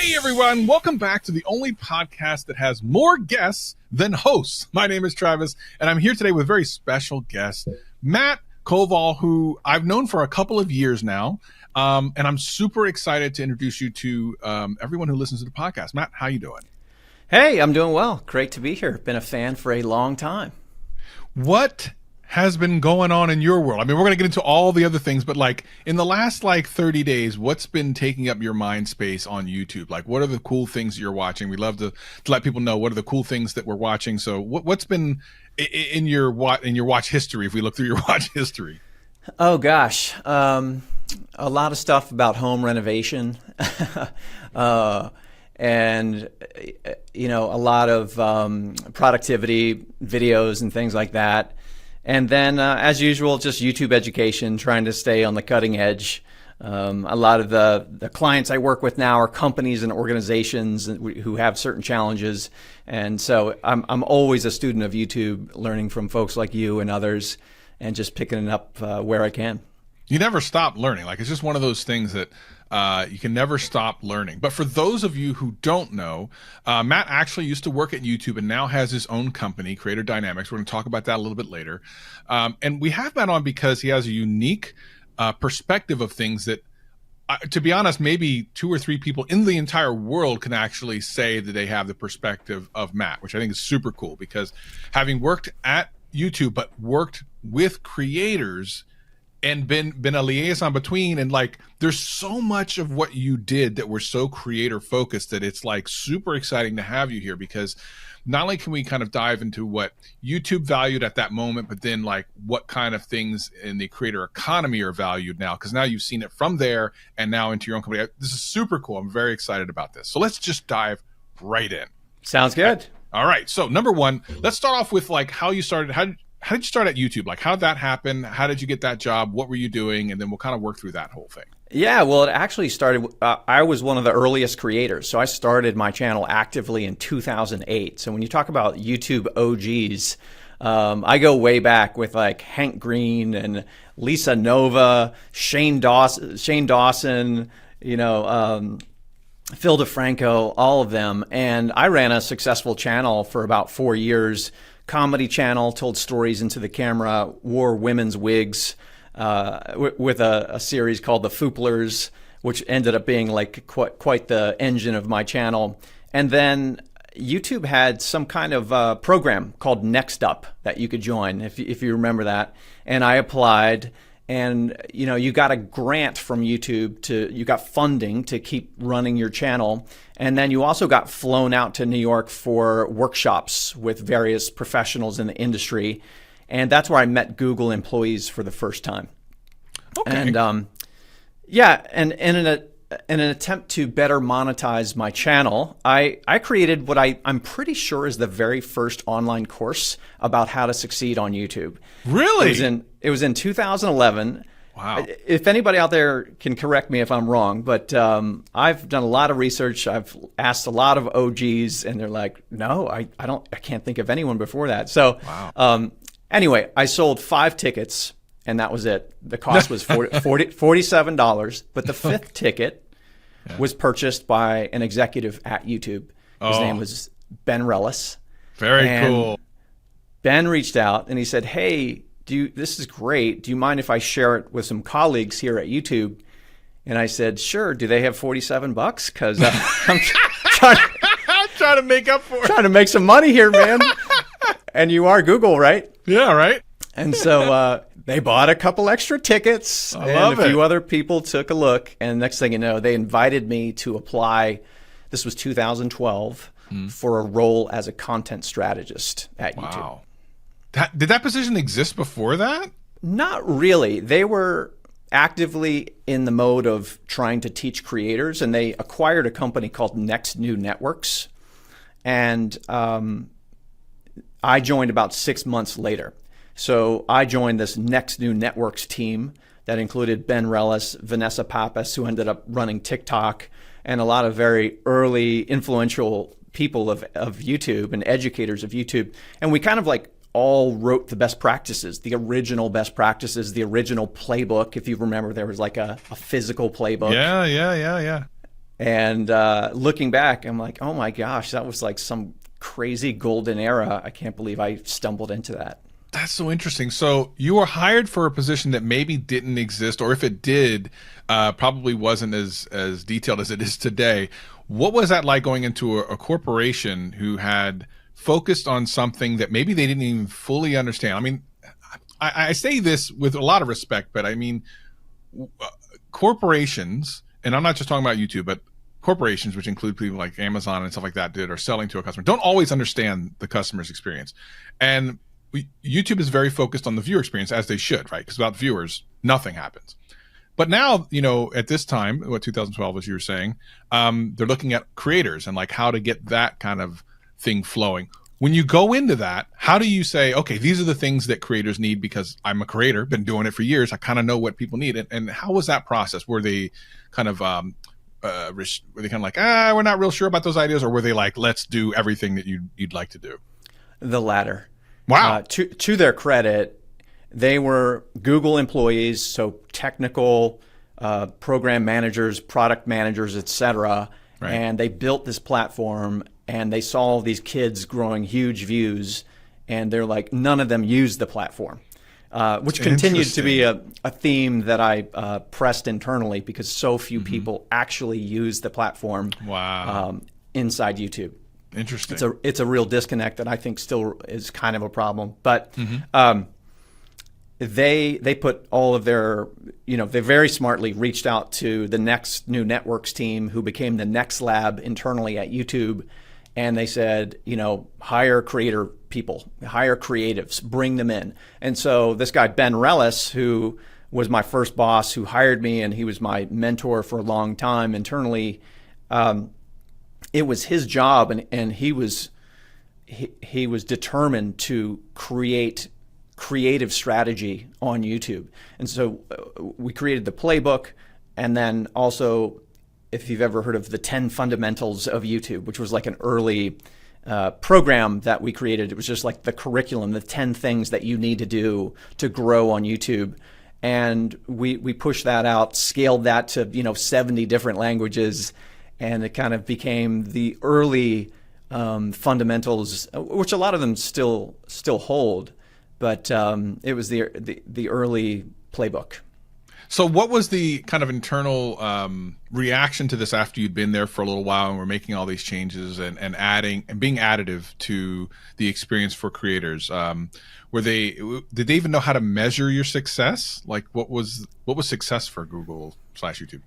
Hey everyone, welcome back to the only podcast that has more guests than hosts. My name is Travis, and I'm here today with a very special guest, Matt Koval, who I've known for a couple of years now, and I'm super excited to introduce you to everyone who listens to the podcast. Matt, how you doing? Hey, I'm doing well. Great to be here. Been a fan for a long time. What has been going on in your world? I mean, we're going to get into all the other things, but like in the last 30 days, what's been taking up your mind space on YouTube? Like, what are the cool things you're watching? We love to let people know what are the cool things that we're watching. So what's been in your watch history, if we look through your watch history? Oh gosh, a lot of stuff about home renovation, and a lot of productivity videos and things like that. And then, as usual, just YouTube education, trying to stay on the cutting edge. A lot of the clients I work with now are companies and organizations who have certain challenges. And so I'm always a student of YouTube, learning from folks like you and others, and just picking it up where I can. You never stop learning. Like, it's just one of those things that you can never stop learning. But for those of you who don't know, Matt actually used to work at YouTube and now has his own company, Creator Dynamics. We're going to talk about that a little bit later. And we have Matt on because he has a unique perspective of things that, to be honest, maybe 2 or 3 people in the entire world can actually say that they have the perspective of Matt, which I think is super cool, because having worked at YouTube but worked with creators and been a liaison between, and there's so much of what you did that were so creator focused that it's super exciting to have you here, because not only can we kind of dive into what YouTube valued at that moment, but then what kind of things in the creator economy are valued now, because now you've seen it from there and now into your own company. This is super cool. I'm very excited about this. So let's just dive right in. Sounds good. All right. So number one, let's start off with how you started. How did you start at YouTube? How did that happen? How did you get that job? What were you doing? And then we'll kind of work through that whole thing. Yeah, well, it actually started, I was one of the earliest creators. So I started my channel actively in 2008. So when you talk about YouTube OGs, I go way back with Hank Green and Lisa Nova, Shane Dawson, Phil DeFranco, all of them. And I ran a successful channel for about 4 years. Comedy channel, told stories into the camera, wore women's wigs, with a series called The Fooplers, which ended up being quite the engine of my channel. And then YouTube had some kind of program called Next Up that you could join, if you remember that. And I applied, and you got a grant from YouTube you got funding to keep running your channel. And then you also got flown out to New York for workshops with various professionals in the industry. And that's where I met Google employees for the first time. Okay. And and in an attempt to better monetize my channel, I created what I'm pretty sure is the very first online course about how to succeed on YouTube. Really? It was in 2011. Wow. If anybody out there can correct me if I'm wrong, but I've done a lot of research. I've asked a lot of OGs, and they're like, no, I can't think of anyone before that. So wow. Anyway, I sold 5 tickets, and that was it. The cost was $47, but the 5th ticket was purchased by an executive at YouTube. His name was Ben Rellis. Very cool. Ben reached out, and he said, hey, this is great. Do you mind if I share it with some colleagues here at YouTube? And I said, sure. Do they have $47? Because I'm trying to make up for it. Trying to make some money here, man. And you are Google, right? Yeah, right. And so they bought a couple extra tickets, and a few other people took a look. And next thing you know, they invited me to apply. This was 2012 for a role as a content strategist at YouTube. Wow. Did that position exist before that? Not really. They were actively in the mode of trying to teach creators, and they acquired a company called Next New Networks. And I joined about 6 months later. So I joined this Next New Networks team that included Ben Rellis, Vanessa Pappas, who ended up running TikTok, and a lot of very early influential people of YouTube and educators of YouTube. And we kind of all wrote the best practices, the original best practices, the original playbook. If you remember, there was a physical playbook. Yeah. And looking back, I'm like, oh my gosh, that was like some crazy golden era. I can't believe I stumbled into that. That's so interesting. So you were hired for a position that maybe didn't exist, or if it did, probably wasn't as detailed as it is today. What was that like going into a corporation who had focused on something that maybe they didn't even fully understand? I mean, I say this with a lot of respect, but I mean, corporations, and I'm not just talking about YouTube, but corporations, which include people like Amazon and stuff like that, are selling to a customer, don't always understand the customer's experience. And YouTube is very focused on the viewer experience, as they should, right? Because without viewers, nothing happens. But now, at this time, 2012, as you were saying, they're looking at creators and like how to get that kind of thing flowing. When you go into that, how do you say, okay, these are the things that creators need because I'm a creator, been doing it for years. I kind of know what people need. And how was that process? Were they kind of, like, we're not real sure about those ideas? Or were they like, let's do everything that you'd like to do? The latter. Wow. To their credit, they were Google employees, so technical, program managers, product managers, etc. Right. And they built this platform, and they saw all these kids growing huge views, and they're like, none of them used the platform, which continued to be a theme that I pressed internally because so few people actually use the platform. Wow. Inside YouTube. Interesting. It's a real disconnect that I think still is kind of a problem. But they put all of their, they very smartly reached out to the next new networks team, who became the next lab internally at YouTube. And they said, hire creator people, hire creatives, bring them in. And so this guy, Ben Rellis, who was my first boss, who hired me, and he was my mentor for a long time internally, it was his job, and he was determined to create creative strategy on YouTube. And so we created the playbook, and then also, if you've ever heard of the 10 fundamentals of YouTube, which was like an early program that we created. It was just like the curriculum, the 10 things that you need to do to grow on YouTube. And we pushed that out, scaled that to 70 different languages, and it kind of became the early fundamentals, which a lot of them still hold, but it was the early playbook. So what was the kind of internal reaction to this after you'd been there for a little while and were making all these changes and adding and being additive to the experience for creators? Did they even know how to measure your success? Like what was success for Google/YouTube?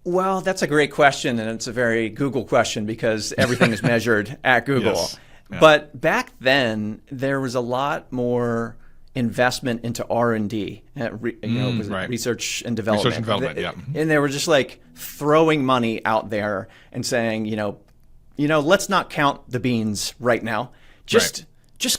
Well, that's a great question, and it's a very Google question because everything is measured at Google. Yes. Yeah. But back then, there was a lot more investment into R&D, research and development. Research and development, yeah. And they were just like throwing money out there and saying, let's not count the beans right now. Just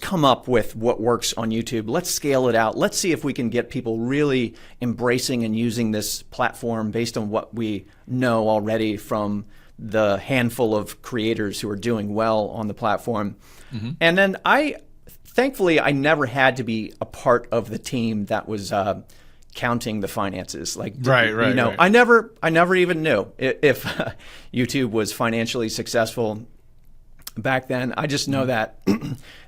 come up with what works on YouTube. Let's scale it out. Let's see if we can get people really embracing and using this platform based on what we know already from the handful of creators who are doing well on the platform. Mm-hmm. And then thankfully, I never had to be a part of the team that was counting the finances. Right. I never even knew if YouTube was financially successful back then. I just know that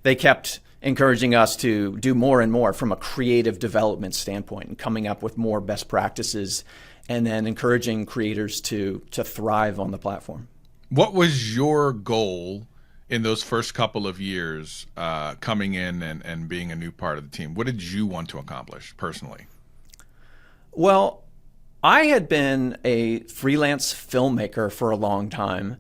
they kept encouraging us to do more and more from a creative development standpoint and coming up with more best practices and then encouraging creators to thrive on the platform. What was your goal in those first couple of years coming in and being a new part of the team? What did you want to accomplish personally? Well, I had been a freelance filmmaker for a long time,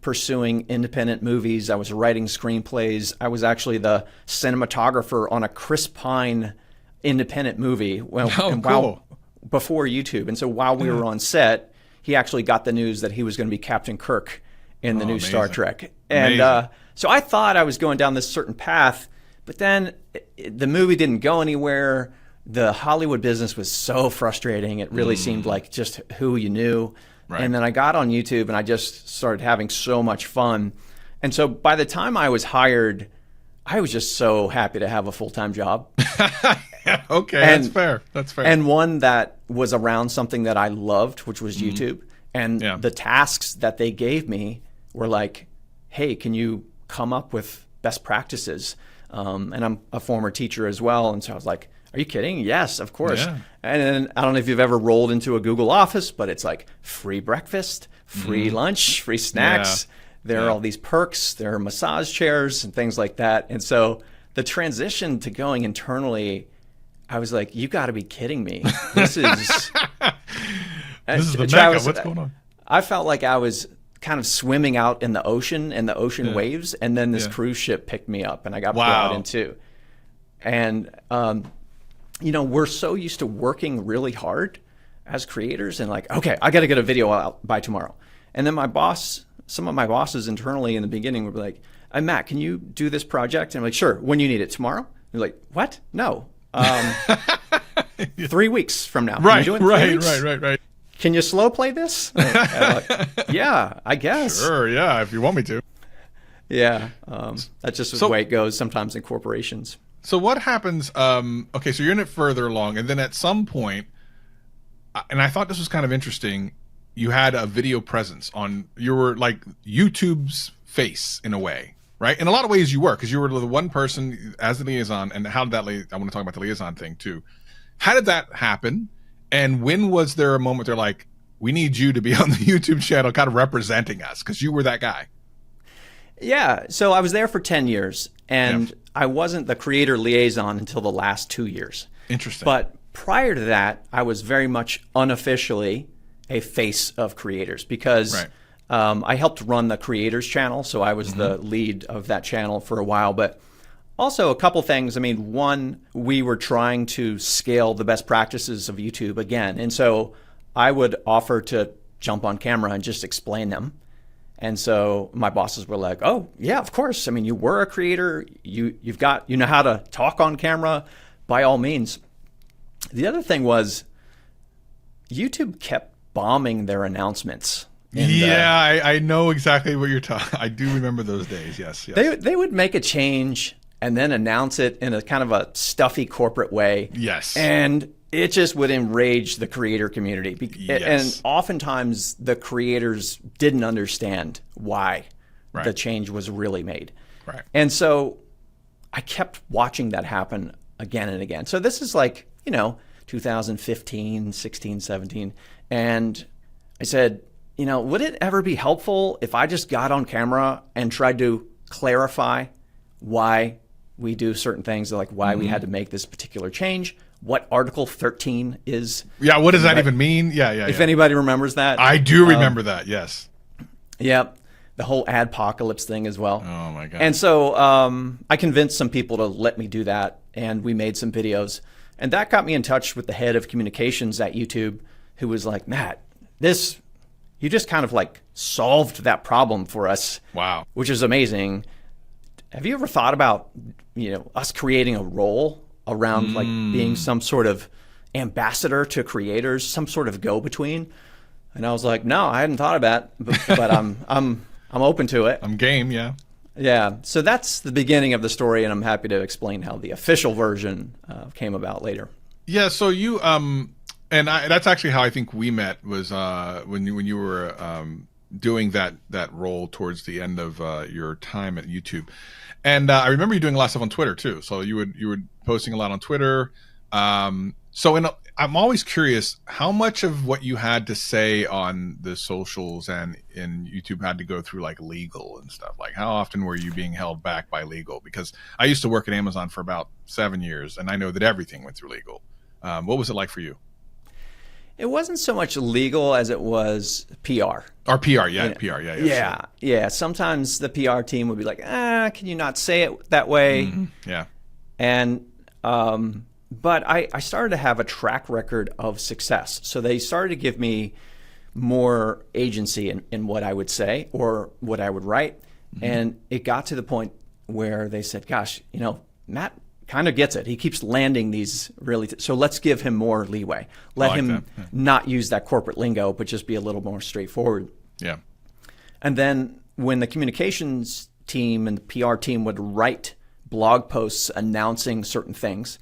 pursuing independent movies. I was writing screenplays. I was actually the cinematographer on a Chris Pine independent movie before YouTube. And so while we were on set, he actually got the news that he was going to be Captain Kirk in the new amazing. Star Trek. And so I thought I was going down this certain path, but then the movie didn't go anywhere. The Hollywood business was so frustrating. It really seemed like just who you knew. Right. And then I got on YouTube and I just started having so much fun. And so by the time I was hired, I was just so happy to have a full-time job. Okay, that's fair. That's fair. And one that was around something that I loved, which was YouTube. And Yeah. the tasks that they gave me were like, hey, can you come up with best practices? And I'm a former teacher as well. And so I was like, are you kidding? Yes, of course. Yeah. And then I don't know if you've ever rolled into a Google Office, but it's like free breakfast, free lunch, free snacks. Yeah. There are all these perks. There are massage chairs and things like that. And so the transition to going internally, I was like, you got to be kidding me. This is This is the Travis, mecca. What's going on? I felt like I was kind of swimming out in the ocean waves, and then this cruise ship picked me up, and I got brought in too. And we're so used to working really hard as creators, and like, okay, I got to get a video out by tomorrow. And then some of my bosses internally in the beginning would be like, hey, Matt, can you do this project? And I'm like, sure. When you need it? Tomorrow? They're like, what? No. 3 weeks from now. Right, Can you do it in 3 weeks? right. Can you slow play this? Like, yeah, I guess. Sure, yeah, if you want me to. Yeah, that's just the way it goes sometimes in corporations. So what happens, okay, so you're in it further along, and then at some point, and I thought this was kind of interesting, you had a video presence you were like YouTube's face in a way, right? In a lot of ways you were, because you were the one person as the liaison, and how did that, I want to talk about the liaison thing too. How did that happen? And when was there a moment they're like, we need you to be on the YouTube channel kind of representing us, because you were that guy? Yeah, so I was there for 10 years, and I wasn't the creator liaison until the last 2 years. Interesting. But prior to that, I was very much unofficially a face of creators, because I helped run the creators channel, so I was the lead of that channel for a while. But also a couple things. I mean, one, we were trying to scale the best practices of YouTube again. And so I would offer to jump on camera and just explain them. And so my bosses were like, oh, yeah, of course. I mean, you were a creator. You know how to talk on camera, by all means. The other thing was YouTube kept bombing their announcements. I know exactly what you're talking. I do remember those days. Yes. They would make a change and then announce it in a kind of a stuffy corporate way. Yes. And it just would enrage the creator community. Yes. And oftentimes the creators didn't understand why the change was really made. Right. And so I kept watching that happen again and again. So this is like, 2015, 16, 17. And I said, would it ever be helpful if I just got on camera and tried to clarify why we do certain things, like why we had to make this particular change, what Article 13 is? Yeah, what does that even mean? Yeah. If anybody remembers that. I do remember that, yes. Yeah, the whole adpocalypse thing as well. Oh, my God. And so I convinced some people to let me do that, and we made some videos. And that got me in touch with the head of communications at YouTube, who was like, Matt, you just kind of like solved that problem for us. Wow. Which is amazing. Have you ever thought about, us creating a role around like being some sort of ambassador to creators, some sort of go-between? And I was like, no, I hadn't thought about it, but I'm open to it. I'm game, yeah. Yeah. So that's the beginning of the story, and I'm happy to explain how the official version came about later. Yeah. So you that's actually how I think we met, was when you were doing that role towards the end of your time at YouTube. And I remember you doing a lot of stuff on Twitter too. So you were posting a lot on Twitter. I'm always curious how much of what you had to say on the socials and in YouTube had to go through like legal and stuff. Like, how often were you being held back by legal? Because I used to work at Amazon for about 7 years, and I know that everything went through legal. What was it like for you? It wasn't so much legal as it was PR. Or PR, yeah, PR, yeah. Yeah. Sometimes the PR team would be like, can you not say it that way? Mm-hmm. Yeah. And but I started to have a track record of success. So they started to give me more agency in what I would say or what I would write. Mm-hmm. And it got to the point where they said, gosh, Matt kind of gets it. He keeps landing these really, so let's give him more leeway. Let him not use that corporate lingo, but just be a little more straightforward. Yeah. And then when the communications team and the PR team would write blog posts announcing certain things,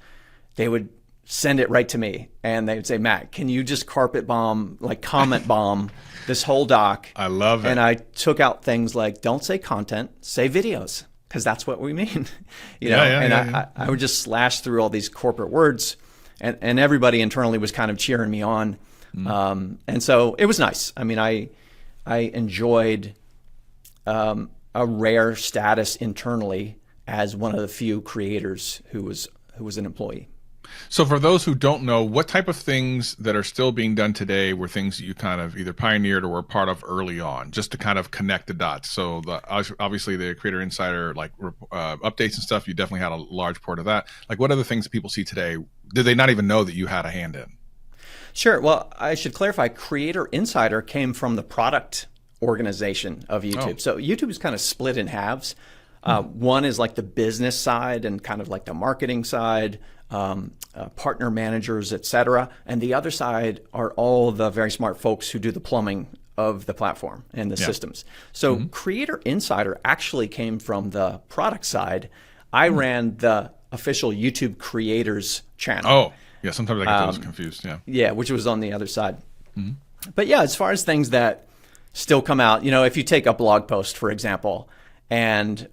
they would send it right to me. And they would say, Matt, can you just carpet bomb, like comment bomb this whole doc? I love it. And I took out things like, don't say content, say videos, because that's what we mean. I would just slash through all these corporate words, and everybody internally was kind of cheering me on. And so it was nice. I mean, I enjoyed a rare status internally as one of the few creators who was an employee. So for those who don't know, what type of things that are still being done today were things that you kind of either pioneered or were part of early on, just to kind of connect the dots? So obviously the Creator Insider updates and stuff, you definitely had a large part of that. Like, what other things that people see today did they not even know that you had a hand in? Sure. Well, I should clarify, Creator Insider came from the product organization of YouTube. So YouTube is kind of split in halves. One is like the business side and kind of like the marketing side, partner managers, et cetera. And the other side are all the very smart folks who do the plumbing of the platform and the systems. So Creator Insider actually came from the product side. I ran the official YouTube creators channel. Oh, yeah. Sometimes I get those confused. Yeah. Yeah, which was on the other side. But yeah, as far as things that still come out, if you take a blog post, for example, and,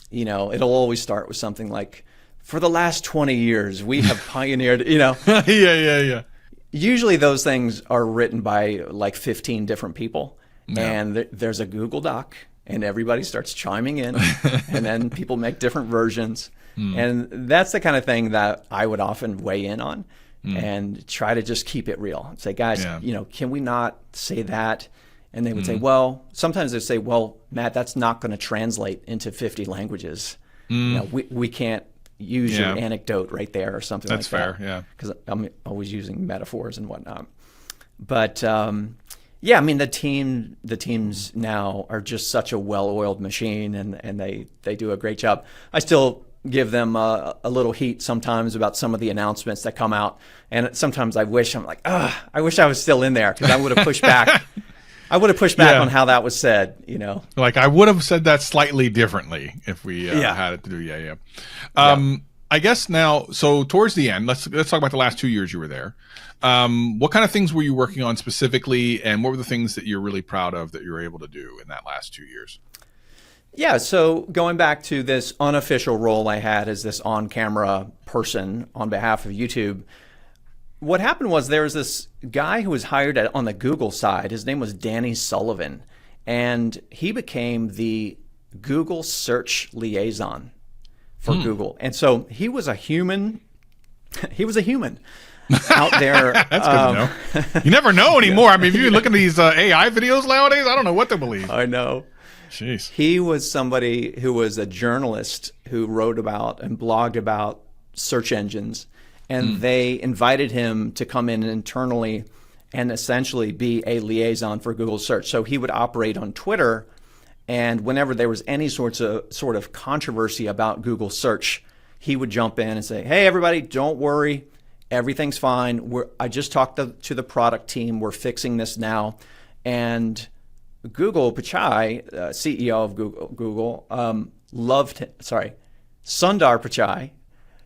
it'll always start with something like, for the last 20 years, we have pioneered, Yeah. Usually those things are written by like 15 different people. And there's a Google Doc, and everybody starts chiming in, and then people make different versions. And that's the kind of thing that I would often weigh in on and try to just keep it real. Say, guys, can we not say that? And they would say, well, sometimes they say, well, Matt, that's not going to translate into 50 languages. We can't use your anecdote right there or something like that. That's fair, yeah. Because I'm always using metaphors and whatnot. But I mean, the teams now are just such a well-oiled machine, and they do a great job. I still give them a little heat sometimes about some of the announcements that come out. And sometimes I wish I wish I was still in there, because I would have pushed back. I would have pushed back on how that was said, Like, I would have said that slightly differently if we had it to do. I guess now, so towards the end, let's talk about the last 2 years you were there. What kind of things were you working on specifically, and what were the things that you're really proud of that you were able to do in that last 2 years? Yeah, so going back to this unofficial role I had as this on-camera person on behalf of YouTube, what happened was there was this guy who was hired on the Google side. His name was Danny Sullivan, and he became the Google search liaison for Google. And so he was a human. He was a human out there. That's good to know. You never know anymore. I mean, if you look at these AI videos nowadays, I don't know what to believe. I know. Jeez. He was somebody who was a journalist who wrote about and blogged about search engines. And they invited him to come in internally and essentially be a liaison for Google search. So he would operate on Twitter, and whenever there was any sort of controversy about Google search, he would jump in and say, hey, everybody, don't worry. Everything's fine. I just talked to the product team. We're fixing this now. And Google Pichai, CEO of Google, Sundar Pichai,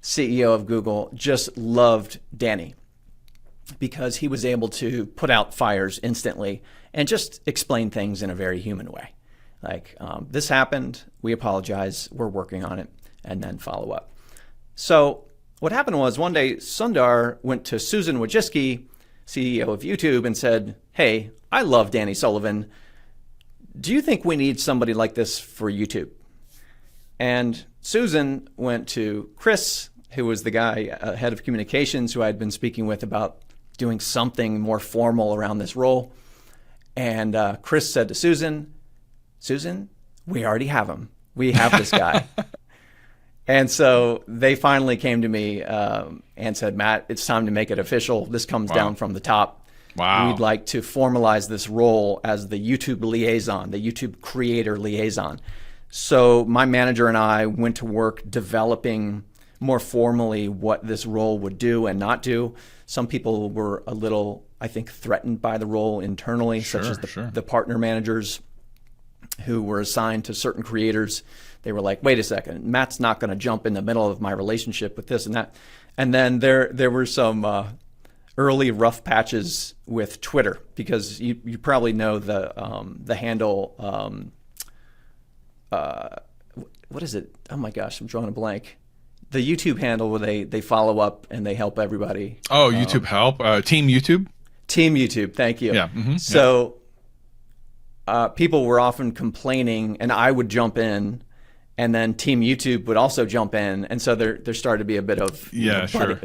CEO of Google, just loved Danny because he was able to put out fires instantly and just explain things in a very human way. Like, this happened, we apologize, we're working on it, and then follow up. So what happened was one day Sundar went to Susan Wojcicki, CEO of YouTube, and said, hey, I love Danny Sullivan. Do you think we need somebody like this for YouTube? And Susan went to Chris, who was the guy, head of communications, who I had been speaking with about doing something more formal around this role. And Chris said to Susan, we already have him. We have this guy. And so they finally came to me and said, Matt, it's time to make it official. This comes down from the top. Wow. We'd like to formalize this role as the YouTube liaison, the YouTube creator liaison. So my manager and I went to work developing more formally what this role would do and not do. Some people were a little, I think, threatened by the role internally, such as the partner managers. who were assigned to certain creators. They were like, wait a second, Matt's not going to jump in the middle of my relationship with this and that. And then there were some early rough patches with Twitter, because you probably know the handle, what is it? Oh my gosh, I'm drawing a blank. The YouTube handle where they follow up and they help everybody. Oh, YouTube help? Team YouTube? Team YouTube, thank you. Yeah. Mm-hmm, so people were often complaining, and I would jump in, and then Team YouTube would also jump in, and so there started to be a bit of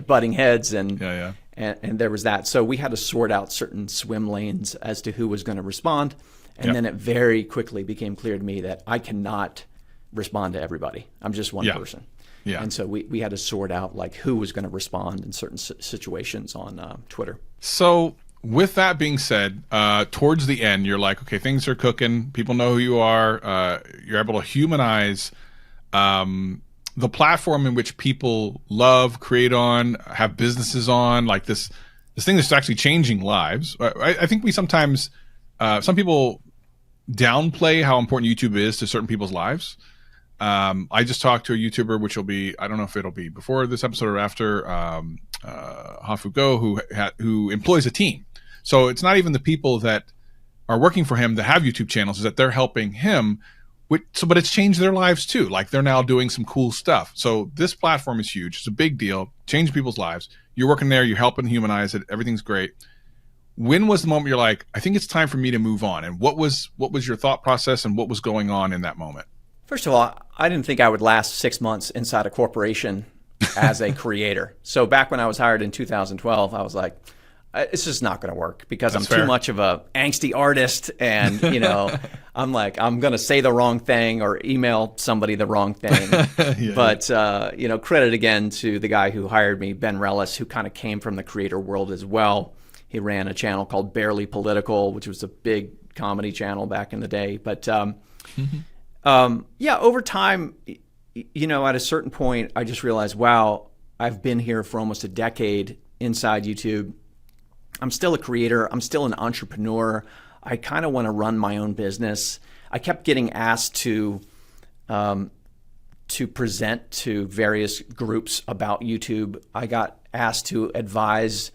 butting heads, and there was that. So we had to sort out certain swim lanes as to who was going to respond, and then it very quickly became clear to me that I cannot respond to everybody. I'm just one person. Yeah. And so we had to sort out like who was going to respond in certain situations on Twitter. So with that being said, towards the end, you're like, okay, things are cooking. People know who you are. You're able to humanize the platform in which people love, create on, have businesses on, like this thing that's actually changing lives. I think we sometimes, some people downplay how important YouTube is to certain people's lives. I just talked to a YouTuber, which will be, I don't know if it'll be before this episode or after, Hafugo, who employs a team. So it's not even the people that are working for him that have YouTube channels, is that they're helping him. But it's changed their lives too. Like they're now doing some cool stuff. So this platform is huge. It's a big deal. Changing people's lives. You're working there. You're helping humanize it. Everything's great. When was the moment you're like, I think it's time for me to move on? And what was your thought process, and what was going on in that moment? First of all, I didn't think I would last 6 months inside a corporation as a creator. So back when I was hired in 2012, I was like, it's just not going to work, because I'm too much of a angsty artist, and I'm like, I'm going to say the wrong thing or email somebody the wrong thing. But credit again to the guy who hired me, Ben Rellis, who kind of came from the creator world as well. He ran a channel called Barely Political, which was a big comedy channel back in the day. But over time, at a certain point, I just realized, wow, I've been here for almost a decade inside YouTube. I'm still a creator. I'm still an entrepreneur. I kind of want to run my own business. I kept getting asked to present to various groups about YouTube. I got asked to advise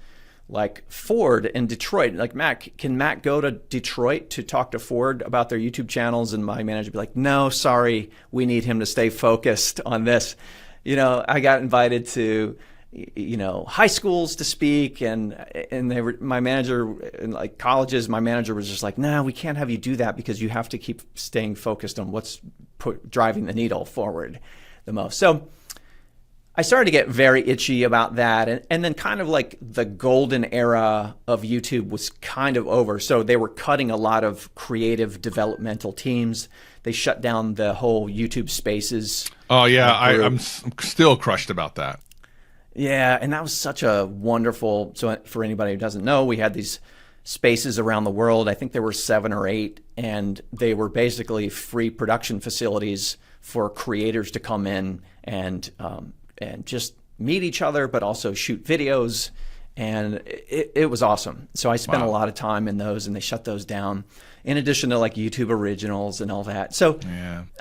like Ford in Detroit. Like, can Matt go to Detroit to talk to Ford about their YouTube channels? And my manager would be like, no, sorry, we need him to stay focused on this. I got invited to high schools to speak, and they were, my manager in like colleges, my manager was just like, no, we can't have you do that, because you have to keep staying focused on what's driving the needle forward the most. So I started to get very itchy about that. And then kind of like the golden era of YouTube was kind of over. So they were cutting a lot of creative developmental teams. They shut down the whole YouTube Spaces. Oh yeah, I'm still crushed about that. Yeah, and that was such a wonderful, so for anybody who doesn't know, we had these spaces around the world. I think there were 7 or 8, and they were basically free production facilities for creators to come in and just meet each other, but also shoot videos. And it was awesome. So I spent a lot of time in those, and they shut those down, in addition to like YouTube Originals and all that. So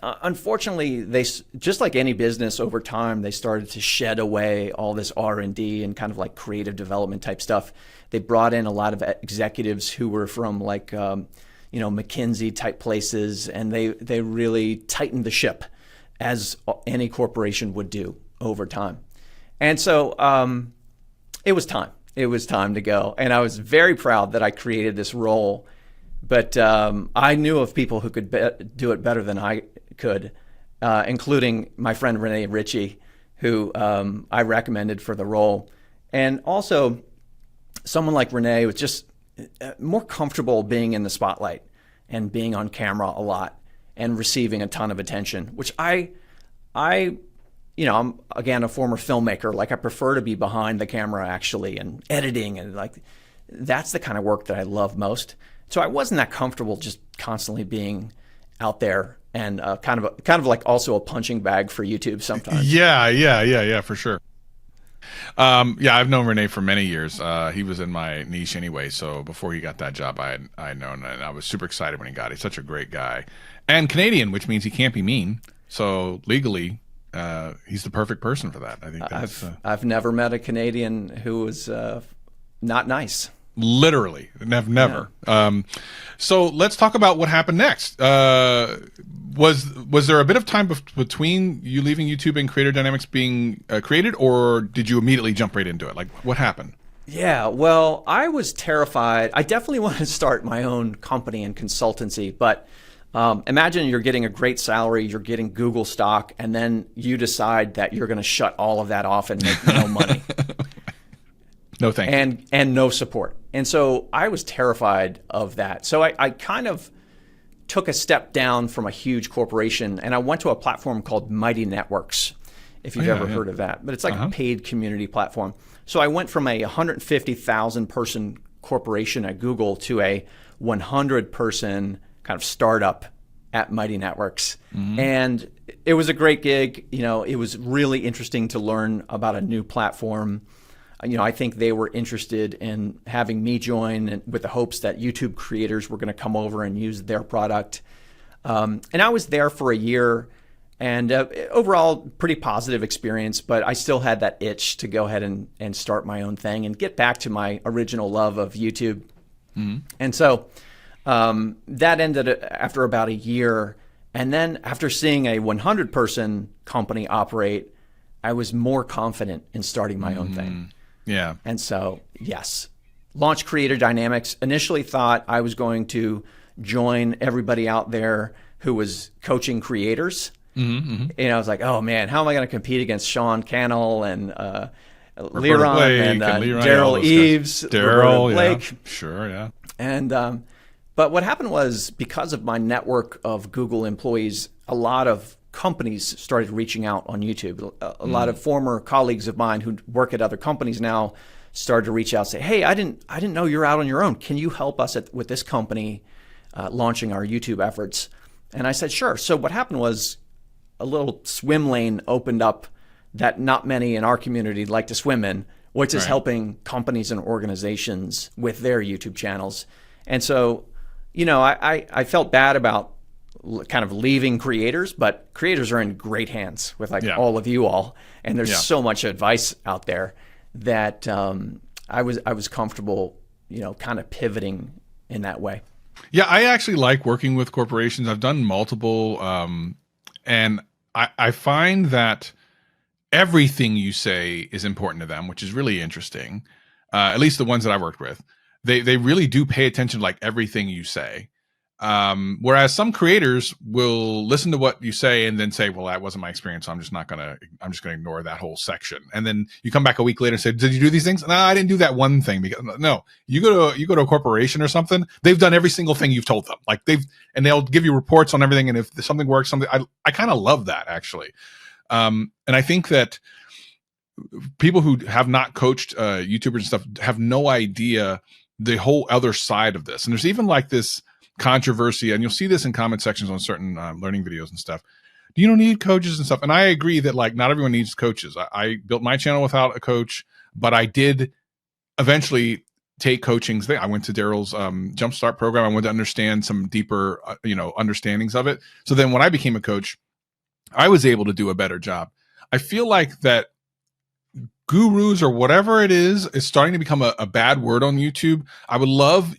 unfortunately, they, just like any business, over time, they started to shed away all this R&D and kind of like creative development type stuff. They brought in a lot of executives who were from like, McKinsey type places, and they really tightened the ship, as any corporation would do over time. And so it was time. It was time to go. And I was very proud that I created this role. But I knew of people who could do it better than I could, including my friend Renee Ritchie, who I recommended for the role. And also someone like Renee was just more comfortable being in the spotlight and being on camera a lot and receiving a ton of attention, which I'm again a former filmmaker. Like, I prefer to be behind the camera actually, and editing, and like that's the kind of work that I love most. So I wasn't that comfortable just constantly being out there, and kind of like also a punching bag for YouTube sometimes. Yeah, for sure. Yeah, I've known Renee for many years. He was in my niche anyway, so before he got that job, I had known, and I was super excited when he got it. He's such a great guy, and Canadian, which means he can't be mean. So legally, he's the perfect person for that. I think that's I've never met a Canadian who was not nice. literally never. Yeah. So let's talk about what happened next. Was there a bit of time between you leaving YouTube and Creator Dynamics being created, or did you immediately jump right into it? Like, what happened? Yeah, well, I was terrified. I definitely wanted to start my own company and consultancy, but imagine you're getting a great salary, you're getting Google stock, and then you decide that you're going to shut all of that off and make no money. No thank you. And no support. And so I was terrified of that. So I kind of took a step down from a huge corporation, and I went to a platform called Mighty Networks, if you've ever heard of that. But it's like a paid community platform. So I went from a 150,000 person corporation at Google to a 100 person kind of startup at Mighty Networks. And it was a great gig. You know, it was really interesting to learn about a new platform. You know, I think they were interested in having me join with the hopes that YouTube creators were going to come over and use their product. And I was there for a year, and overall, pretty positive experience, but I still had that itch to go ahead and start my own thing and get back to my original love of YouTube. And so that ended after about a year. And then after seeing a 100 person company operate, I was more confident in starting my own thing. Yeah. And so, yes, launched Creator Dynamics. Initially thought I was going to join everybody out there who was coaching creators. And I was like, oh man, how am I going to compete against Sean Cannell and Liron and Daryl Eves, Daryl Blake? Yeah. Sure, yeah. And but what happened was, because of my network of Google employees, a lot of companies started reaching out on YouTube. A lot of former colleagues of mine who work at other companies now started to reach out and say, hey, I didn't know you're out on your own. Can you help us with this company launching our YouTube efforts? And I said, sure. So what happened was a little swim lane opened up that not many in our community like to swim in, which is helping companies and organizations with their YouTube channels. And so, you know, I felt bad about kind of leaving creators, but creators are in great hands with all of you all, and there's so much advice out there that I was comfortable, you know, kind of pivoting in that way. Yeah, I actually like working with corporations. I've done multiple, and I find that everything you say is important to them, which is really interesting. At least the ones that I've worked with, they really do pay attention to like everything you say. Whereas some creators will listen to what you say and then say, well, that wasn't my experience, so I'm just going to ignore that whole section. And then you come back a week later and say, did you do these things? No, I didn't do that one thing. Because no, you go to a corporation or something, they've done every single thing you've told them. Like they'll give you reports on everything. And if something works, I kind of love that actually. And I think that people who have not coached YouTubers and stuff have no idea the whole other side of this. And there's even like this controversy, and you'll see this in comment sections on certain learning videos and stuff. You don't need coaches and stuff. And I agree that like not everyone needs coaches. I built my channel without a coach, but I did eventually take coachings. I went to Daryl's Jumpstart program. I wanted to understand some deeper, understandings of it. So then when I became a coach, I was able to do a better job. I feel like that gurus or whatever it is starting to become a bad word on YouTube. I would love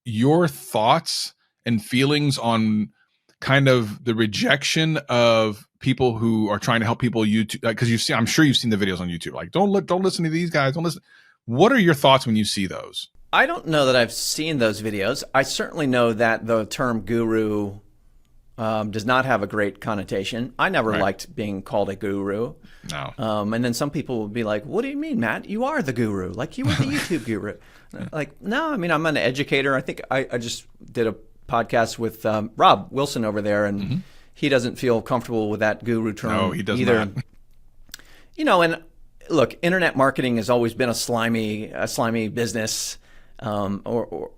your thoughts and feelings on kind of the rejection of people who are trying to help people YouTube, because I'm sure you've seen the videos on YouTube. Like, don't listen to these guys. Don't listen. What are your thoughts when you see those? I don't know that I've seen those videos. I certainly know that the term guru does not have a great connotation. I never liked being called a guru. No. And then some people will be like, what do you mean, Matt? You are the guru. Like, you were the YouTube guru. Like, no, I mean, I'm an educator. I think I just did a podcast with Rob Wilson over there, and he doesn't feel comfortable with that guru term. No, he does either. not. You know, and look, internet marketing has always been a slimy business, or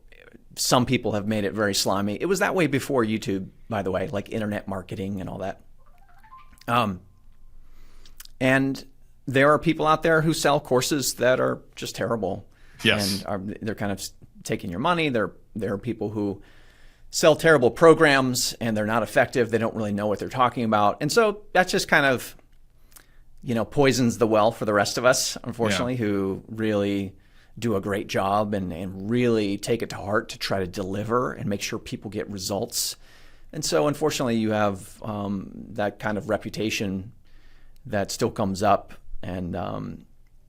some people have made it very slimy. It was that way before YouTube, by the way, like internet marketing and all that. And there are people out there who sell courses that are just terrible. Yes. And they're kind of taking your money. There are people who sell terrible programs and they're not effective. They don't really know what they're talking about. And so that's just kind of, poisons the well for the rest of us, unfortunately, who really do a great job and really take it to heart to try to deliver and make sure people get results. And so unfortunately you have that kind of reputation that still comes up, and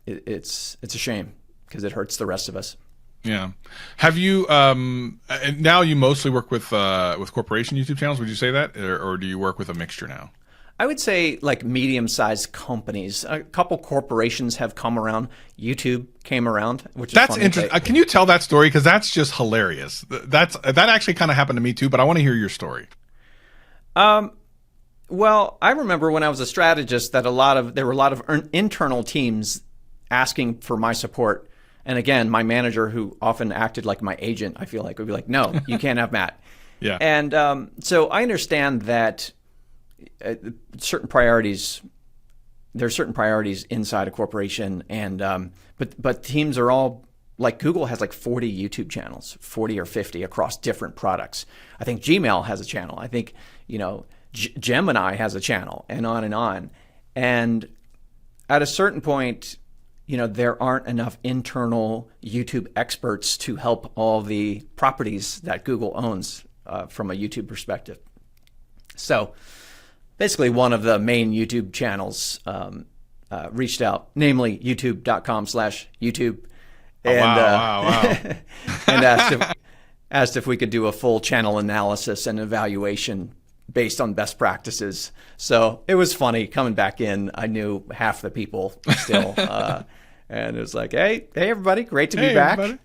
it's a shame because it hurts the rest of us. Yeah. Have you and now you mostly work with corporation YouTube channels? Would you say that, or do you work with a mixture now? I would say like medium-sized companies. A couple corporations have come around. YouTube came around, which is that's funny. interesting. Can you tell that story? Because that's just hilarious. That actually kind of happened to me too. But I want to hear your story. Well, I remember when I was a strategist that there were a lot of internal teams asking for my support. And again, my manager, who often acted like my agent, I feel like would be like, "No, you can't have Matt." Yeah. And so I understand that certain priorities. There are certain priorities inside a corporation, and but teams are all like Google has like 40 YouTube channels, 40 or 50 across different products. I think Gmail has a channel. I think Gemini has a channel, and on and on. And at a certain point, there aren't enough internal YouTube experts to help all the properties that Google owns from a YouTube perspective. So basically one of the main YouTube channels reached out, namely youtube.com/YouTube. And, wow. and asked if we could do a full channel analysis and evaluation based on best practices. So it was funny coming back in. I knew half the people still. And it was like, hey, everybody, great to be back. Everybody.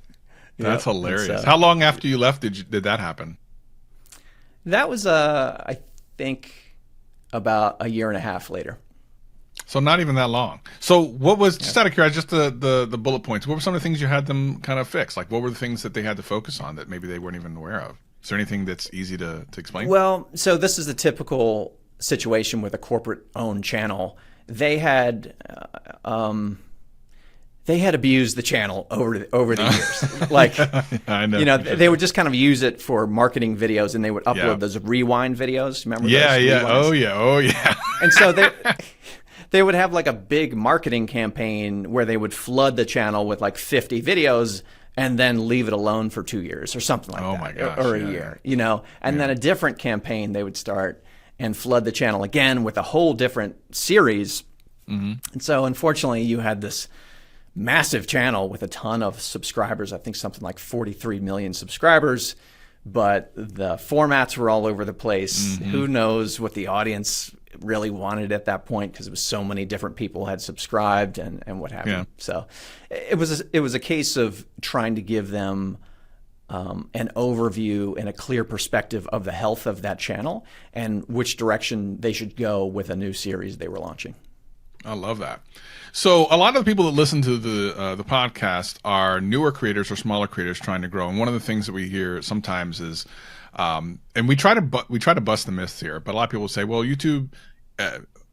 That's hilarious. How long after you left did that happen? That was, I think, about a year and a half later. So not even that long. So what was, just out of curiosity, just the bullet points, what were some of the things you had them kind of fix? Like what were the things that they had to focus on that maybe they weren't even aware of? Is there anything that's easy to explain? Well, so this is the typical situation with a corporate-owned channel. They had abused the channel over the years. Like, I know, they would just kind of use it for marketing videos, and they would upload those rewind videos. Remember? Yeah, those yeah. rewinds? Oh, yeah. And so they would have like a big marketing campaign where they would flood the channel with like 50 videos and then leave it alone for 2 years or something like that. Oh my gosh, or a year, and then a different campaign they would start and flood the channel again with a whole different series. Mm-hmm. And so unfortunately you had this massive channel with a ton of subscribers. I think something like 43 million subscribers, but the formats were all over the place. Mm-hmm. Who knows what the audience really wanted at that point, because it was so many different people had subscribed and what have you. So it was a case of trying to give them an overview and a clear perspective of the health of that channel and which direction they should go with a new series they were launching. I love that. So a lot of the people that listen to the podcast are newer creators or smaller creators trying to grow. And one of the things that we hear sometimes is, and we try to bust the myths here, but a lot of people say, well, YouTube,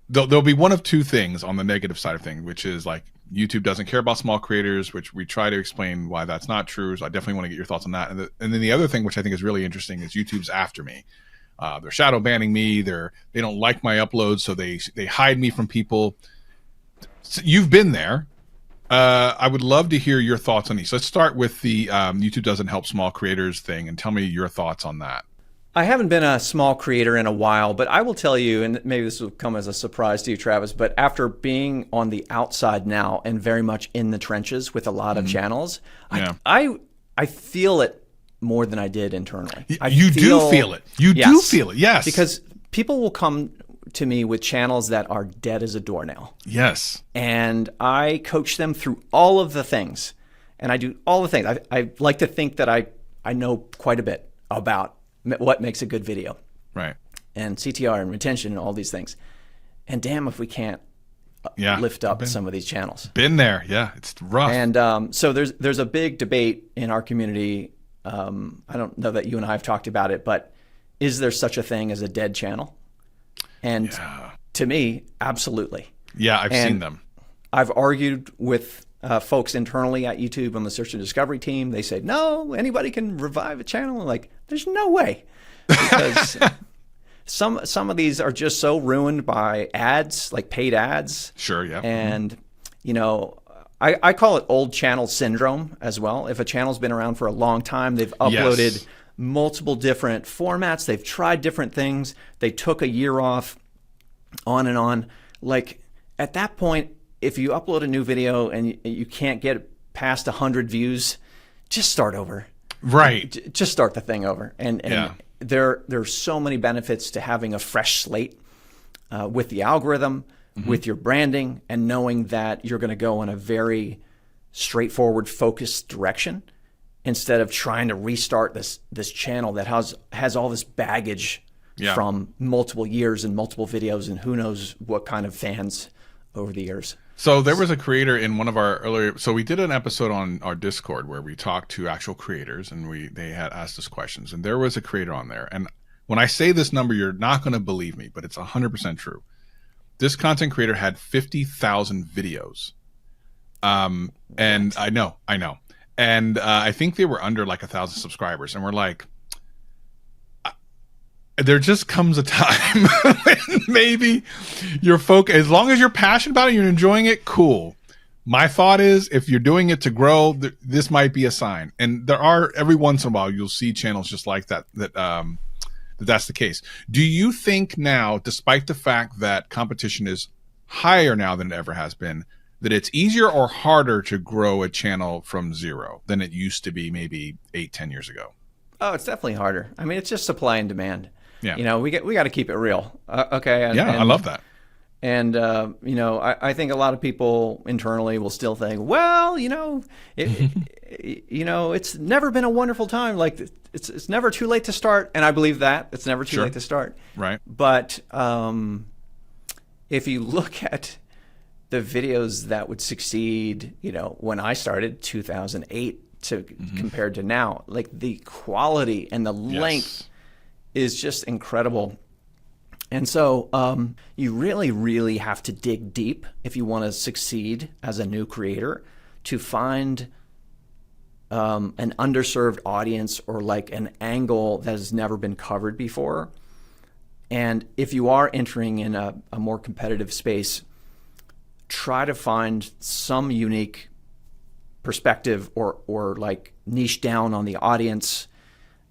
there'll be one of two things on the negative side of things, which is like YouTube doesn't care about small creators, which we try to explain why that's not true. So I definitely want to get your thoughts on that. And then the other thing, which I think is really interesting, is YouTube's after me. They're shadow banning me. They don't like my uploads, so they hide me from people. So you've been there. I would love to hear your thoughts on these. Let's start with the YouTube doesn't help small creators thing, and tell me your thoughts on that. I haven't been a small creator in a while, but I will tell you, and maybe this will come as a surprise to you, Travis, but after being on the outside now and very much in the trenches with a lot of channels, I feel it more than I did internally. You do feel it. You do feel it, yes. Because people will come to me with channels that are dead as a doornail. Yes. And I coach them through all of the things. And I do all the things. I like to think that I know quite a bit about what makes a good video. Right. And CTR and retention and all these things. And damn if we can't lift up some of these channels. Been there. Yeah, it's rough. And so there's a big debate in our community. I don't know that you and I have talked about it, but is there such a thing as a dead channel? And to me, absolutely. Yeah, I've seen them. I've argued with folks internally at YouTube on the search and discovery team. They say, no, anybody can revive a channel. I'm like, there's no way. Because some of these are just so ruined by ads, like paid ads. Sure, yeah. And, you know, I call it old channel syndrome as well. If a channel's been around for a long time, they've uploaded multiple different formats. They've tried different things. They took a year off, on and on. Like, at that point, if you upload a new video and you can't get past 100 views, just start over. Right. Just start the thing over. And there's so many benefits to having a fresh slate with the algorithm, with your branding, and knowing that you're going to go in a very straightforward, focused direction instead of trying to restart this channel that has all this baggage from multiple years and multiple videos and who knows what kind of fans over the years. So there was a creator in one of our earlier, so we did an episode on our Discord where we talked to actual creators and they had asked us questions, and there was a creator on there. And when I say this number, you're not going to believe me, but it's 100% true. This content creator had 50,000 videos. And I know. And I think they were under like 1,000 subscribers. And we're like, there just comes a time when maybe you're focused, as long as you're passionate about it, you're enjoying it, cool. My thought is, if you're doing it to grow, this might be a sign. And there are, every once in a while, you'll see channels just like that, that's the case. Do you think now, despite the fact that competition is higher now than it ever has been, that it's easier or harder to grow a channel from zero than it used to be maybe 8-10 years ago? Oh, it's definitely harder. I mean, it's just supply and demand. Yeah. You know, we got to keep it real. Okay. And I love that. And, you know, I think a lot of people internally will still think, well, you know, you know, it's never been a wonderful time. Like, it's never too late to start. And I believe that. It's never too late to start. Right. But if you look at the videos that would succeed, you know, when I started, 2008 to compared to now, like the quality and the length is just incredible. And so you really, really have to dig deep if you want to succeed as a new creator to find an underserved audience or like an angle that has never been covered before. And if you are entering in a more competitive space, try to find some unique perspective or like niche down on the audience.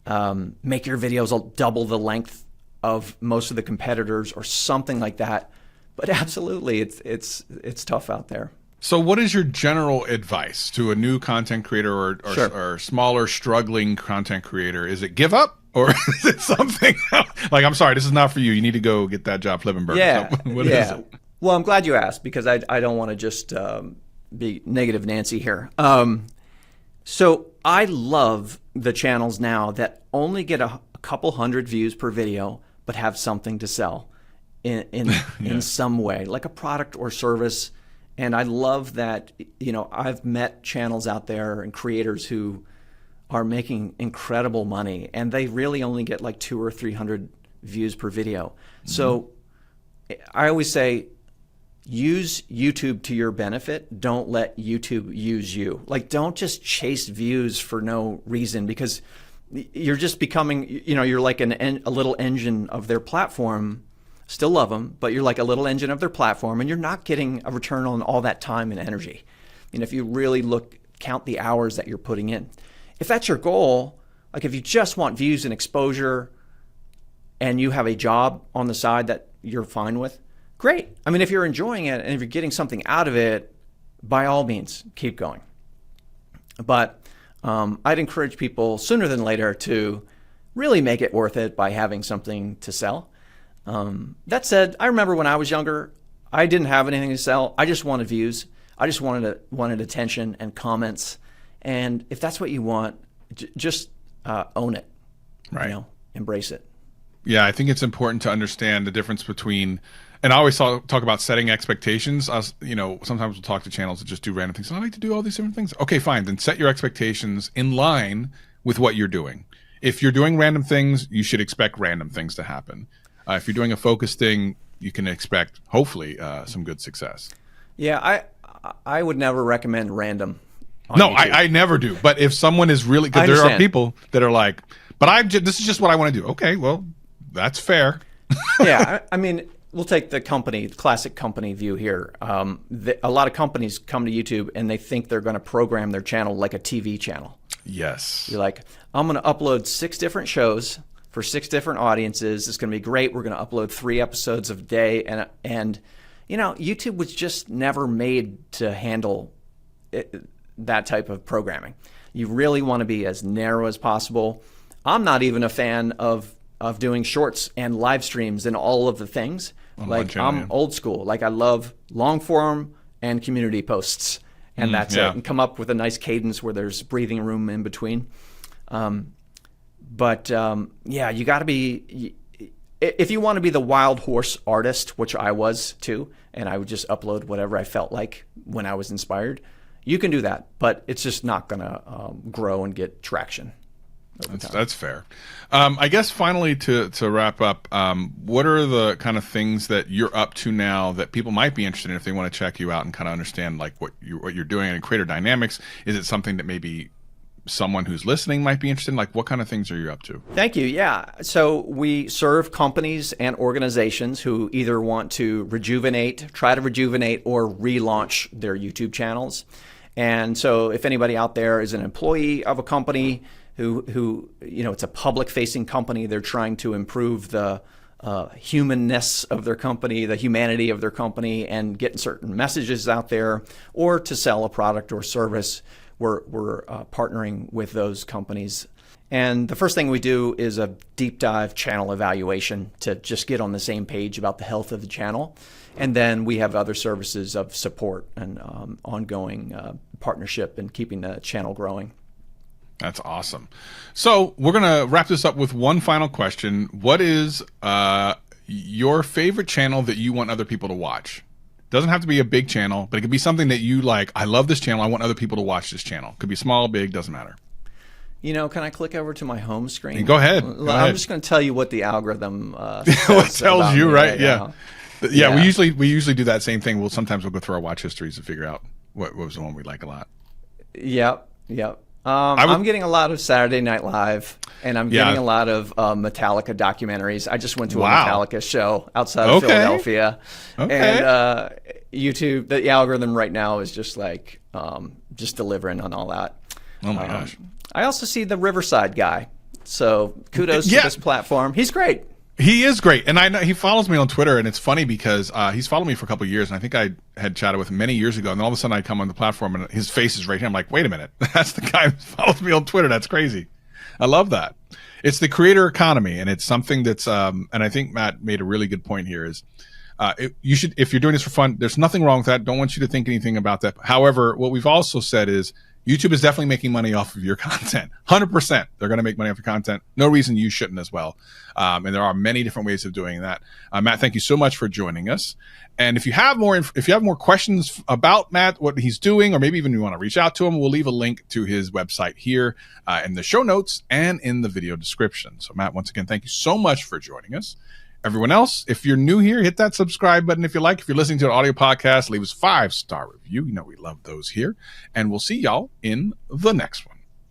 Make your videos double the length of most of the competitors or something like that. But absolutely, it's tough out there. So what is your general advice to a new content creator or smaller, struggling content creator? Is it give up? Or is it something like, I'm sorry, this is not for you. You need to go get that job flipping burgers. Yeah. What is it? Well, I'm glad you asked because I don't want to just be negative Nancy here. So I love the channels now that only get a couple hundred views per video, but have something to sell in some way, like a product or service. And I love that, you know, I've met channels out there and creators who are making incredible money and they really only get like 200 or 300 views per video. So I always say, use YouTube to your benefit. Don't let YouTube use you. Like, don't just chase views for no reason because you're just becoming, you know, you're like a little engine of their platform. Still love them, but you're like a little engine of their platform and you're not getting a return on all that time and energy. And if you really count the hours that you're putting in. If that's your goal, like if you just want views and exposure and you have a job on the side that you're fine with, great. I mean, if you're enjoying it and if you're getting something out of it, by all means, keep going. But I'd encourage people sooner than later to really make it worth it by having something to sell. That said, I remember when I was younger, I didn't have anything to sell. I just wanted views. I just wanted attention and comments. And if that's what you want, just own it. Right. You know, embrace it. Yeah, I think it's important to understand the difference between, and I always talk about setting expectations. You know, sometimes we'll talk to channels that just do random things. I like to do all these different things. Okay, fine. Then set your expectations in line with what you're doing. If you're doing random things, you should expect random things to happen. If you're doing a focused thing, you can expect, hopefully, some good success. Yeah, I would never recommend random. No, I never do. But if someone is really, because there are people that are like, but this is just what I want to do. Okay, well, that's fair. Yeah, I mean, we'll take the classic company view here. A lot of companies come to YouTube and they think they're going to program their channel like a TV channel. Yes. You're like, I'm going to upload 6 different shows for 6 different audiences. It's going to be great. We're going to upload 3 episodes a day. And you know, YouTube was just never made to handle that type of programming. You really want to be as narrow as possible. I'm not even a fan of doing shorts and live streams and all of the things. Like, I'm old school. Like, I love long form and community posts, and that's it. And come up with a nice cadence where there's breathing room in between. Yeah, you got to be. If you want to be the wild horse artist, which I was too, and I would just upload whatever I felt like when I was inspired, you can do that, but it's just not going to grow and get traction. That's fair. I guess finally to wrap up, what are the kind of things that you're up to now that people might be interested in if they want to check you out and kind of understand like what you're doing in Creator Dynamics? Is it something that maybe someone who's listening might be interested in? Like, what kind of things are you up to? Thank you. Yeah. So we serve companies and organizations who either want to try to rejuvenate or relaunch their YouTube channels. And so if anybody out there is an employee of a company who you know, it's a public facing company, they're trying to improve the humanness of their company, the humanity of their company, and getting certain messages out there, or to sell a product or service, we're partnering with those companies. And the first thing we do is a deep dive channel evaluation to just get on the same page about the health of the channel. And then we have other services of support and ongoing partnership and keeping the channel growing. That's awesome. So we're going to wrap this up with one final question. What is your favorite channel that you want other people to watch? Doesn't have to be a big channel, but it could be something that you like. I love this channel. I want other people to watch this channel. Could be small, big, doesn't matter. You know, can I click over to my home screen? Go ahead. I'm just going to tell you what the algorithm what tells you, right? Yeah. Yeah. We usually do that same thing. Sometimes we'll go through our watch histories to figure out what was the one we like a lot. Yep. I'm getting a lot of Saturday Night Live, and I'm getting a lot of Metallica documentaries. I just went to a Metallica show outside of Philadelphia. And YouTube, the algorithm right now is just like just delivering on all that. Oh my gosh. I also see the Riverside guy. So kudos to this platform. He's great. He is great, and I know he follows me on Twitter, and it's funny because he's followed me for a couple of years, and I think I had chatted with him many years ago, and then all of a sudden I come on the platform, and his face is right here. I'm like, wait a minute, that's the guy who follows me on Twitter. That's crazy. I love that. It's the creator economy, and it's something that's, and I think Matt made a really good point here is, you should, if you're doing this for fun, there's nothing wrong with that. Don't want you to think anything about that. However, what we've also said is, YouTube is definitely making money off of your content. 100%. They're going to make money off your content. No reason you shouldn't as well. And there are many different ways of doing that. Matt, thank you so much for joining us. And if you have more questions about Matt, what he's doing, or maybe even you want to reach out to him, we'll leave a link to his website here in the show notes and in the video description. So Matt, once again, thank you so much for joining us. Everyone else, if you're new here, hit that subscribe button if you like. If you're listening to an audio podcast, leave us a 5-star review. You know we love those here. And we'll see y'all in the next one.